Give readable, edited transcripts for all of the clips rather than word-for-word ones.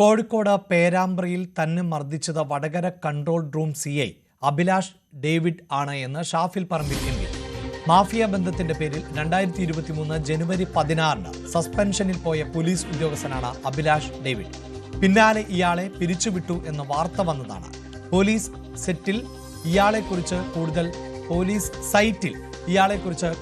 കോഴിക്കോട് പേരാമ്പ്രയിൽ തന്നെ മർദ്ദിച്ചത് Vadakara control room CI Abhilash David ആണ് എന്ന് ഷാഫിൽ പറമ്പിൽ MP. മാഫിയ ബന്ധത്തിന്റെ പേരിൽ 2023 ജനുവരി 16-ന് സസ്പെൻഷനിൽ പോയ പോലീസ് ഉദ്യോഗസ്ഥനാണ് അഭിലാഷ് ഡേവിഡ്. പിന്നാലെ ഇയാളെ പിരിച്ചുവിട്ടു എന്ന വാർത്ത വന്നതാണ്. പോലീസ് സൈറ്റിൽ ഇയാളെക്കുറിച്ച്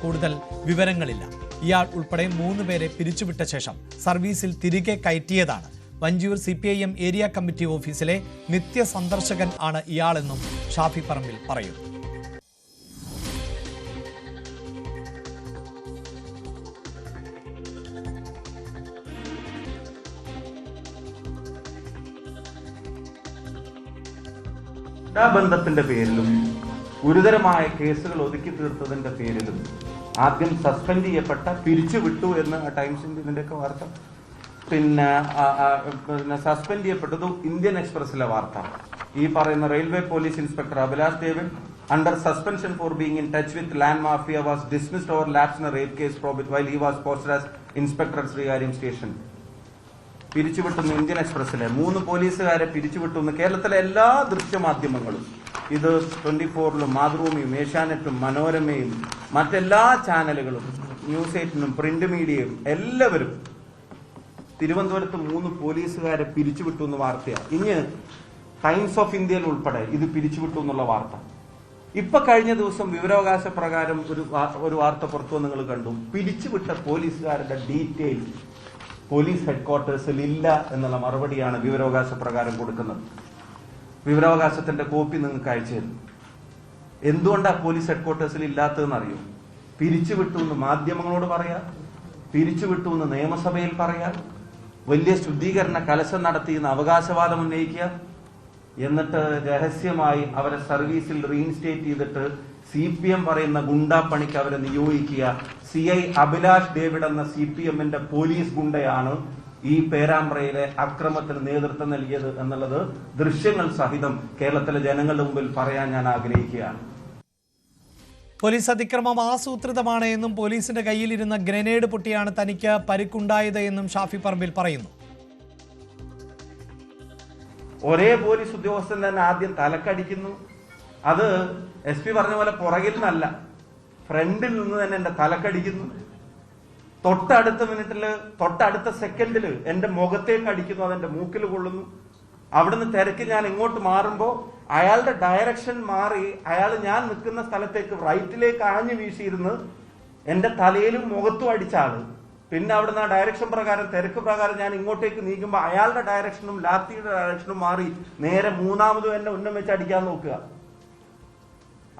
കൂടുതൽ വിവരങ്ങളില്ല. ഇയാൾ ഉൾപ്പെടെ 3 പേരെ പിരിച്ചുവിട്ട ശേഷം സർവീസിൽ തിരികെ കയറ്റിയതാണ്. വഞ്ചിയൂർ CPIM ഏരിയ കമ്മിറ്റി ഓഫീസിലെ നിത്യ സന്ദർശകൻ ആണ് ഇയാളെന്നും ഷാഫി പറമ്പിൽ പറയുന്നു. ബന്ധത്തിന്റെ പേരിലും ഗുരുതരമായ കേസുകൾ ഒതുക്കി തീർത്തതിന്റെ പേരിലും ആദ്യം സസ്പെൻഡ് ചെയ്യപ്പെട്ട പിരിച്ചുവിട്ടു എന്ന് ടൈംസിന്റെ ഇതിന്റെയൊക്കെ വാർത്ത, പിന്നെ സസ്പെൻഡ് ചെയ്യപ്പെട്ടത് ഇന്ത്യൻ എക്സ്പ്രസിലെ വാർത്ത. ഈ പറയുന്ന railway police inspector Abhilash David under suspension for being in touch with land mafia was dismissed over lapse in a rape case probe while he was posted as inspector at Sreekaryam station. പിരിച്ചുവിട്ടുന്നു Indian എക്സ്പ്രസിലെ 3 പോലീസുകാരെ പിരിച്ചുവിട്ടുന്നു. കേരളത്തിലെ എല്ലാ ദൃശ്യമാധ്യമങ്ങളും, ഇത് 24-ലും മാതൃഭൂമിയും ഏഷ്യാനെറ്റും മനോരമയും മറ്റെല്ലാ ചാനലുകളും news 8-നും print മീഡിയയും എല്ലാവരും തിരുവനന്തപുരത്ത് 3 പോലീസുകാരെ പിരിച്ചുവിട്ടു എന്ന് വാർത്തയാണ്. ഇനി ടൈംസ് ഓഫ് ഇന്ത്യയിൽ ഉൾപ്പെടെ ഇത് പിരിച്ചുവിട്ടു എന്നുള്ള വാർത്ത. ഇപ്പൊ കഴിഞ്ഞ ദിവസം വിവരാവകാശ പ്രകാരം ഒരു വാർത്ത പുറത്തു നിങ്ങൾ കണ്ടു. പിരിച്ചുവിട്ട പോലീസുകാരുടെ ഡീറ്റെയിൽ പോലീസ് ഹെഡ്ക്വാർട്ടേഴ്സിൽ ഇല്ല എന്നുള്ള മറുപടിയാണ് വിവരാവകാശ പ്രകാരം കൊടുക്കുന്നത്. വിവരാവകാശത്തിന്റെ കോപ്പി നിങ്ങൾക്ക് അയച്ചു തരുന്നു. എന്തുകൊണ്ടാണ് പോലീസ് ഹെഡ്ക്വാർട്ടേഴ്സിൽ ഇല്ലാത്തതെന്ന് അറിയോ? പിരിച്ചുവിട്ടു എന്ന് മാധ്യമങ്ങളോട് പറയാം, പിരിച്ചുവിട്ടു എന്ന് നിയമസഭയിൽ പറയാം, വലിയ ശുദ്ധീകരണ കലശം നടത്തിയെന്ന് അവകാശവാദം ഉന്നയിക്കുക, എന്നിട്ട് രഹസ്യമായി അവരെ സർവീസിൽ റീഇൻസ്റ്റേറ്റ് ചെയ്തിട്ട് CPM പറയുന്ന ഗുണ്ടാപ്പണിക്ക് അവരെ നിയോഗിക്കുക. CI അഭിലാഷ് ഡേവിഡ് എന്ന CPM-ന്റെ പോലീസ് ഗുണ്ടയാണ് ഈ പേരാമ്പ്രയിലെ അക്രമത്തിന് നേതൃത്വം നൽകിയത് എന്നുള്ളത് ദൃശ്യങ്ങൾ സഹിതം കേരളത്തിലെ ജനങ്ങളുടെ മുമ്പിൽ പറയാൻ ഞാൻ ആഗ്രഹിക്കുകയാണ്. പോലീസ് അതിക്രമം ആസൂത്രിതമാണ് എന്നും പോലീസിന്റെ കയ്യിലിരുന്ന ഗ്രനേഡ് പൊട്ടിയാണ് തനിക്ക് പരിക്കുണ്ടായത് എന്നും ഷാഫി പറമ്പിൽ പറയുന്നു. ഒരേ പോലീസ് ഉദ്യോഗസ്ഥൻ തന്നെ ആദ്യം തലക്കടിക്കുന്നു. അത് SP പറഞ്ഞ പോലെ പുറകിൽ നിന്നല്ല, ഫ്രണ്ടിൽ നിന്ന് തന്നെ എന്റെ തലക്കടിക്കുന്നു. തൊട്ടടുത്ത മിനിറ്റില്, തൊട്ടടുത്ത സെക്കൻഡില് എന്റെ മുഖത്തേക്ക് അടിക്കുന്നു, അതെന്റെ മൂക്കിൽ കൊള്ളുന്നു. അവിടുന്ന് തിരക്ക് ഞാൻ ഇങ്ങോട്ട് മാറുമ്പോ അയാളുടെ ഡയറക്ഷൻ മാറി അയാൾ ഞാൻ നിൽക്കുന്ന സ്ഥലത്തേക്ക് റൈറ്റിലേക്ക് ആഞ്ഞു വീശിയിരുന്ന് എന്റെ തലയിലും മുഖത്തും അടിച്ച ആള്. പിന്നെ അവിടുന്ന് ആ ഡയറക്ഷൻ പ്രകാരം, തിരക്ക് പ്രകാരം ഞാൻ ഇങ്ങോട്ടേക്ക് നീക്കുമ്പോ അയാളുടെ ഡയറക്ഷനും ലാത്തിയുടെ ഡയറക്ഷനും മാറി നേരെ മൂന്നാമതും എന്നെ ഉന്നം വെച്ച് അടിക്കാൻ നോക്കുക.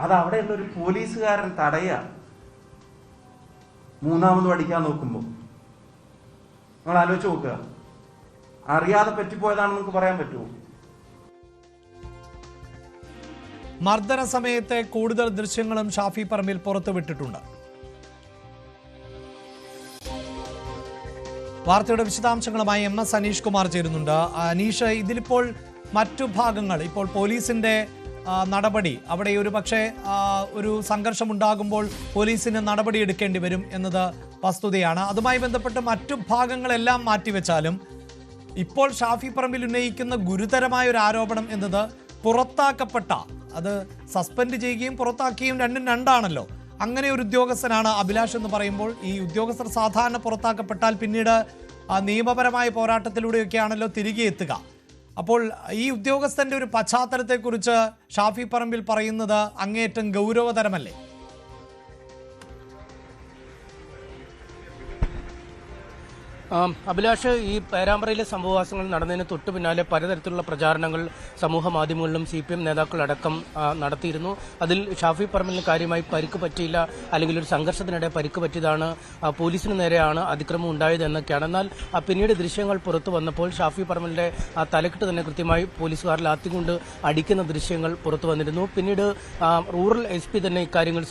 അത് അവിടെയുള്ള ഒരു പോലീസുകാരൻ തടയുക. മൂന്നാമതും അടിക്കാൻ നോക്കുമ്പോ നിങ്ങൾ ആലോചിച്ച് നോക്കുക. അറിയാതെ പറ്റിപ്പോയതാണെന്ന് നമുക്ക് പറയാൻ പറ്റുമോ? മർദ്ദന സമയത്തെ കൂടുതൽ ദൃശ്യങ്ങളും ഷാഫി പറമ്പിൽ പുറത്തുവിട്ടിട്ടുണ്ട്. വാർത്തയുടെ വിശദാംശങ്ങളുമായി MS അനീഷ് കുമാർ ചേരുന്നുണ്ട്. അനീഷ്, ഇതിലിപ്പോൾ മറ്റു ഭാഗങ്ങൾ, ഇപ്പോൾ പോലീസിന്റെ നടപടി, അവിടെ ഒരു പക്ഷേ ഒരു സംഘർഷമുണ്ടാകുമ്പോൾ പോലീസിന് നടപടി എടുക്കേണ്ടി വരും എന്നത് വസ്തുതയാണ്. അതുമായി ബന്ധപ്പെട്ട് മറ്റു ഭാഗങ്ങളെല്ലാം മാറ്റിവെച്ചാലും ഇപ്പോൾ ഷാഫി പറമ്പിൽ ഉന്നയിക്കുന്ന ഗുരുതരമായ ഒരു ആരോപണം എന്നത് പുറത്താക്കപ്പെട്ട, അത് സസ്പെൻഡ് ചെയ്യുകയും പുറത്താക്കുകയും രണ്ടും രണ്ടാണല്ലോ. അങ്ങനെ ഒരു ഉദ്യോഗസ്ഥനാണ് അഭിലാഷ് എന്ന് പറയുമ്പോൾ ഈ ഉദ്യോഗസ്ഥർ സാധാരണ പുറത്താക്കപ്പെട്ടാൽ പിന്നീട് നിയമപരമായ പോരാട്ടത്തിലൂടെയൊക്കെയാണല്ലോ തിരികെ എത്തുക. അപ്പോൾ ഈ ഉദ്യോഗസ്ഥന്റെ ഒരു പശ്ചാത്തലത്തെക്കുറിച്ച് ഷാഫി പറമ്പിൽ പറയുന്നത് അങ്ങേയറ്റം ഗൗരവതരമല്ലേ? അഭിലാഷ്, ഈ പേരാമ്പ്രയിലെ സംഭവവാസങ്ങൾ നടന്നതിന് തൊട്ടു പിന്നാലെ പലതരത്തിലുള്ള പ്രചാരണങ്ങൾ സമൂഹ മാധ്യമങ്ങളിലും CPM നേതാക്കളടക്കം നടത്തിയിരുന്നു. അതിൽ ഷാഫി പറമ്പിലിന് കാര്യമായി പരിക്ക് പറ്റിയില്ല, അല്ലെങ്കിൽ ഒരു സംഘർഷത്തിനിടെ പരിക്ക് പറ്റിയതാണ്, പോലീസിന് നേരെയാണ് അതിക്രമം ഉണ്ടായത് എന്നൊക്കെയാണ്. എന്നാൽ പിന്നീട് ദൃശ്യങ്ങൾ പുറത്തു വന്നപ്പോൾ ഷാഫി പറമ്പിലിന്റെ തലക്കിട്ട് തന്നെ കൃത്യമായി പോലീസുകാർ ലാത്തിക്കൊണ്ട് അടിക്കുന്ന ദൃശ്യങ്ങൾ പുറത്തു വന്നിരുന്നു. പിന്നീട് റൂറൽ SP തന്നെ ഇക്കാര്യങ്ങൾ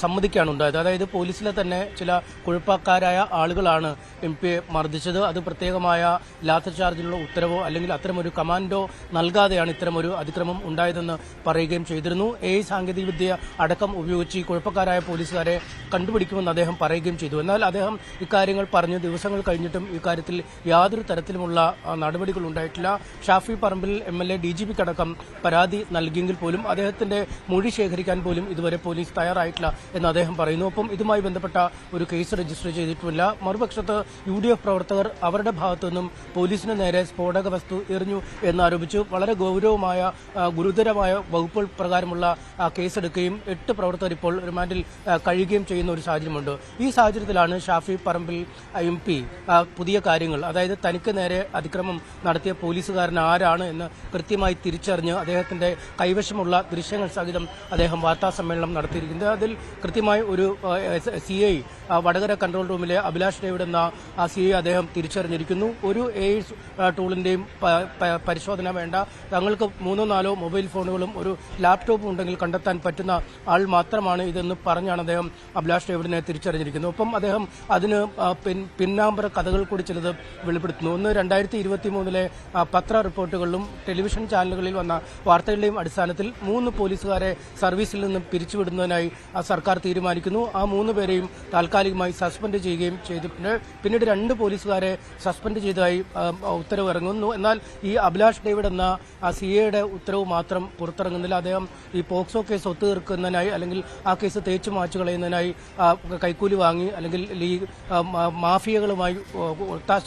സമ്മതിക്കുകയാണ് ഉണ്ടായത്. അതായത് പോലീസിലെ തന്നെ ചില കുഴപ്പക്കാരായ ആളുകളാണ് ആളുകളാണ് MP മർദ്ദിച്ചത്. അത് പ്രത്യേകമായ ലാത്തി ചാർജിലുള്ള ഉത്തരവോ അല്ലെങ്കിൽ അത്തരമൊരു കമാൻഡോ നൽകാതെയാണ് ഇത്തരമൊരു അതിക്രമം ഉണ്ടായതെന്ന് പറയുകയും ചെയ്തിരുന്നു. AI സാങ്കേതികവിദ്യ അടക്കം ഉപയോഗിച്ച് ഈ കുഴപ്പക്കാരായ പോലീസുകാരെ കണ്ടുപിടിക്കുമെന്ന് അദ്ദേഹം പറയുകയും ചെയ്തു. എന്നാൽ അദ്ദേഹം ഇക്കാര്യങ്ങൾ പറഞ്ഞ് ദിവസങ്ങൾ കഴിഞ്ഞിട്ടും ഇക്കാര്യത്തിൽ യാതൊരു തരത്തിലുമുള്ള നടപടികൾ ഉണ്ടായിട്ടില്ല. ഷാഫി പറമ്പിൽ MLA DGPക്കടക്കം പരാതി നൽകിയെങ്കിൽ പോലും അദ്ദേഹത്തിന്റെ മൊഴി ശേഖരിക്കാൻ പോലും ഇതുവരെ പോലീസ് തയ്യാറായിട്ടില്ല എന്ന് അദ്ദേഹം പറയുന്നു. ഒപ്പം ഇതുമായി ബന്ധപ്പെട്ട ഒരു കേസ് രജിസ്റ്റർ ചെയ്തിട്ടുമില്ല. മറുപക്ഷത്ത് UDF പ്രവർത്തകർ അവരുടെ ഭാഗത്തു നിന്നും പോലീസിന് നേരെ സ്ഫോടക വസ്തു എറിഞ്ഞു എന്നാരോപിച്ചു വളരെ ഗുരുതരമായ വകുപ്പുകൾ പ്രകാരമുള്ള കേസെടുക്കുകയും 8 പ്രവർത്തകർ ഇപ്പോൾ റിമാൻഡിൽ കഴിയുകയും ചെയ്യുന്ന ഒരു സാഹചര്യമുണ്ട്. ഈ സാഹചര്യത്തിലാണ് ഷാഫി പറമ്പിൽ MP പുതിയ കാര്യങ്ങൾ, അതായത് തനിക്ക് നേരെ അതിക്രമം നടത്തിയ പോലീസുകാരൻ ആരാണ് എന്ന് കൃത്യമായി തിരിച്ചറിഞ്ഞ് അദ്ദേഹത്തിന്റെ കൈവശമുള്ള ദൃശ്യങ്ങൾ സഹിതം അദ്ദേഹം വാർത്താ സമ്മേളനം നടത്തിയിരിക്കുന്നത്. അതിൽ കൃത്യമായി ഒരു CI വടകര കൺട്രോൾ റൂമിലെ അഭിലാഷ് ഡേവിഡ് എന്ന CI അദ്ദേഹം തിരിച്ചറിഞ്ഞിരിക്കുന്നു. ഒരു AI ടൂളിന്റെയും പരിശോധന വേണ്ട, തങ്ങൾക്ക് 3-4 മൊബൈൽ ഫോണുകളും ഒരു ലാപ്ടോപ്പും ഉണ്ടെങ്കിൽ കണ്ടെത്താൻ പറ്റുന്ന ആൾ മാത്രമാണ് ഇതെന്ന് പറഞ്ഞാണ് അദ്ദേഹം അഭിലാഷ് ഡേവിഡിനെ തിരിച്ചറിഞ്ഞിരിക്കുന്നത്. ഒപ്പം അദ്ദേഹം അതിന് പിന്നാമ്പറ കഥകൾ കൂടി ചിലത് വെളിപ്പെടുത്തുന്നു. ഒന്ന് 2023 പത്ര റിപ്പോർട്ടുകളിലും ടെലിവിഷൻ ചാനലുകളിൽ വന്ന വാർത്തകളുടെയും അടിസ്ഥാനത്തിൽ 3 പോലീസുകാരെ സർവീസിൽ നിന്നും പിരിച്ചുവിടുന്നതിനായി സർക്കാർ തീരുമാനിക്കുന്നു. ആ 3 പേരെയും താൽക്കാലികമായി സസ്പെൻഡ് ചെയ്യുകയും ചെയ്തിട്ടുണ്ട്. പിന്നീട് 2 പോലീസുകാരെ സസ്പെൻഡ് ചെയ്തതായി ഉത്തരവ് ഇറങ്ങുന്നു. എന്നാൽ ഈ അഭിലാഷ് ഡേവിഡ് എന്ന CAയുടെ ഉത്തരവ് മാത്രം പുറത്തിറങ്ങുന്നില്ല. അദ്ദേഹം ഈ പോക്സോ കേസ് ഒത്തുതീർക്കുന്നതിനായി അല്ലെങ്കിൽ ആ കേസ് തേച്ചു മാച്ചു കളയുന്നതിനായി കൈക്കൂലി വാങ്ങി അല്ലെങ്കിൽ മാഫിയകളുമായി ഒത്താശ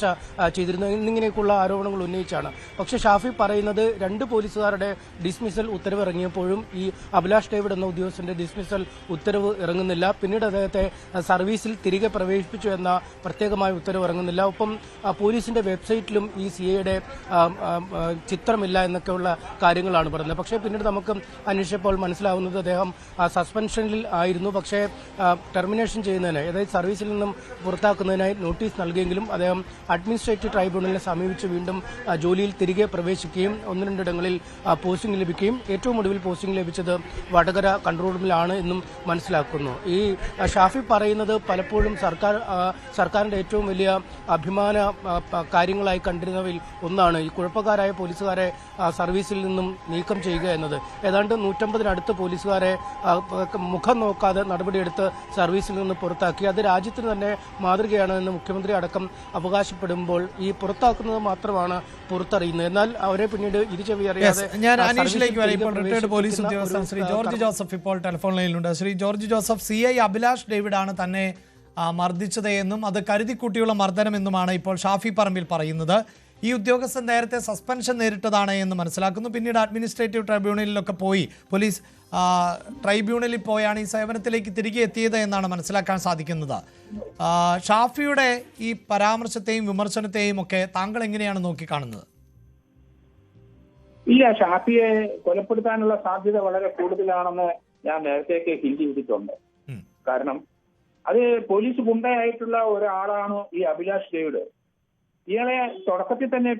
ചെയ്തിരുന്നു എന്നിങ്ങനെയൊക്കെയുള്ള ആരോപണങ്ങൾ ഉന്നയിച്ചാണ്. പക്ഷേ ഷാഫി പറയുന്നത് 2 പോലീസുകാരുടെ ഡിസ്മിസൽ ഉത്തരവ് ഇറങ്ങിയപ്പോഴും ഈ അഭിലാഷ് ഡേവിഡ് എന്ന ഉദ്യോഗസ്ഥന്റെ ഡിസ്മിസൽ ഉത്തരവ് ഇറങ്ങുന്നില്ല. പിന്നീട് അദ്ദേഹത്തെ സർവീസിൽ തിരികെ പ്രവേശിപ്പിച്ചു എന്ന പ്രത്യേകമായ ഉത്തരവ് ഇറങ്ങുന്നില്ല. ഒപ്പം പോലീസിന്റെ വെബ്സൈറ്റിലും ഈ CAയുടെ ചിത്രമില്ല എന്നൊക്കെയുള്ള കാര്യങ്ങളാണ് പറയുന്നത്. പക്ഷേ പിന്നീട് നമുക്ക് അന്വേഷിച്ചപ്പോൾ മനസ്സിലാവുന്നത് അദ്ദേഹം സസ്പെൻഷനിൽ ആയിരുന്നു. പക്ഷേ ടെർമിനേഷൻ ചെയ്യുന്നതിനായി, അതായത് സർവീസിൽ നിന്നും പുറത്താക്കുന്നതിനായി നോട്ടീസ് നൽകിയെങ്കിലും അദ്ദേഹം അഡ്മിനിസ്ട്രേറ്റീവ് ട്രൈബ്യൂണലിനെ സമീപിച്ച് വീണ്ടും ജോലിയിൽ തിരികെ പ്രവേശിക്കുകയും 1-2 ഇടങ്ങളിൽ പോസ്റ്റിംഗ് ലഭിക്കുകയും ഏറ്റവും ഒടുവിൽ പോസ്റ്റിംഗ് ലഭിച്ചത് വടകര കൺട്രോൾ റൂമിലാണ് എന്നും മനസ്സിലാക്കുന്നു. ഈ ഷാഫി പറയുന്നത് പലപ്പോഴും സർക്കാരിന്റെ ഏറ്റവും വലിയ അഭിമാന കാര്യങ്ങളായി കണ്ടിരുന്നവയിൽ ഒന്നാണ് ഈ കുഴപ്പക്കാരായ പോലീസുകാരെ സർവീസിൽ നിന്നും നീക്കം ചെയ്യുക എന്നത്. ഏതാണ്ട് 150-നടുത്ത് പോലീസുകാരെ മുഖം നോക്കാതെ നടപടിയെടുത്ത് സർവീസിൽ നിന്ന് പുറത്താക്കി. അത് രാജ്യത്തിന് തന്നെ മാതൃകയാണ് എന്ന് മുഖ്യമന്ത്രി അടക്കം അവകാശപ്പെടുമ്പോൾ ഈ പുറത്താക്കുന്നത് മാത്രമാണ് പുറത്തറിയുന്നത്. എന്നാൽ അവരെ പിന്നീട് ഇരുചെവി അറിയാതെ ഞാൻ അനീഷിലേക്ക് വരാം. ഇപ്പോൾ റിട്ടയർഡ് പോലീസ് ഉദ്യോഗസ്ഥൻ ശ്രീ ജോർജ് ജോസഫ് ഇപ്പോൾ ടെലിഫോൺ ലൈനിലുണ്ട്. Shri George Joseph, CI Abhilash David ആണ് തന്നെ മർദ്ദിച്ചത് എന്നും അത് കരുതിക്കൂട്ടിയുള്ള മർദ്ദനമെന്നുമാണ് ഇപ്പോൾ ഷാഫി പറമ്പിൽ പറയുന്നത്. ഈ ഉദ്യോഗസ്ഥൻ നേരത്തെ സസ്പെൻഷൻ നേരിട്ടതാണ് എന്ന് മനസ്സിലാക്കുന്നു. പിന്നീട് അഡ്മിനിസ്ട്രേറ്റീവ് ട്രൈബ്യൂണലിലൊക്കെ പോയി പോലീസ് ട്രൈബ്യൂണലിൽ പോയാണ് ഈ സേവനത്തിലേക്ക് തിരികെ എത്തിയത് എന്നാണ് മനസ്സിലാക്കാൻ സാധിക്കുന്നത്. ഷാഫിയുടെ ഈ പരാമർശത്തെയും വിമർശനത്തെയും ഒക്കെ താങ്കൾ എങ്ങനെയാണ് നോക്കിക്കാണുന്നത്? ഇല്ല, ഷാഫിയെ കൊലപ്പെടുത്താനുള്ള സാധ്യത വളരെ കൂടുതലാണെന്ന് ഞാൻ നേരത്തേക്ക് ഹിന്റ് ചെയ്തിട്ടുണ്ട്. കാരണം അത് പോലീസ് ഗുണ്ടയായിട്ടുള്ള ഒരാളാണ് ഈ അഭിലാഷ് ഡേവിഡ്. ഇയാളെ തുടക്കത്തിൽ തന്നെ